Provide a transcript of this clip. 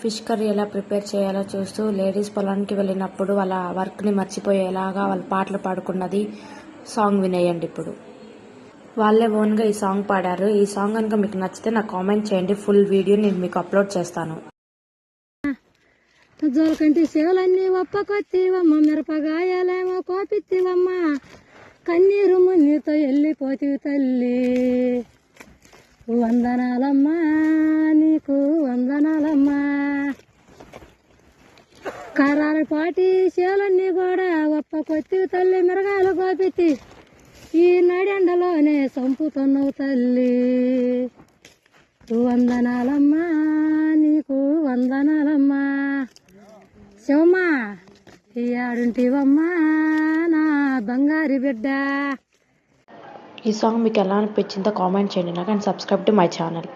Fish curry ఎలా prepare చేయాలో చూస్తూ లేడీస్ పొలానికి వెళ్ళినప్పుడు వాళ్ళ వర్క్ని మర్చిపోయేలాగా వాళ్ళు పాటలు పాడుకున్నది సాంగ్ వినేయండి. ఇప్పుడు వాళ్ళే ఓన్గా ఈ సాంగ్ పాడారు. ఈ సాంగ్ కనుక మీకు నచ్చితే నాకు కామెంట్ చేయండి. ఫుల్ వీడియో నేను మీకు అప్లోడ్ చేస్తాను. జోలకంటి సేవలన్నీ ఒప్పకొత్తివమ్మ, మిరపగాయలేమో కోపిత్తివమ్మ, కన్నీరు మున్నీతో వెళ్ళిపోతివి తల్లి. వందనాలమ్మా, నీకు వందనాలమ్మా. కరాల పాటి సేవలన్నీ కూడా ఒప్పకొత్తివి తల్లి, మిరగాయలు కోపిత్తి ఈ నడెండలోనే సంపుతున్నావు తల్లి. వందనాలమ్మా, నీకు వందనాలమ్మా. శివమ్మా, ఆడుంటివమ్మా నా బంగారు బిడ్డ. ఈ సాంగ్ మీకు ఎలా అనిపించిందో కామెంట్ చేయండి నాకు, and subscribe to my channel.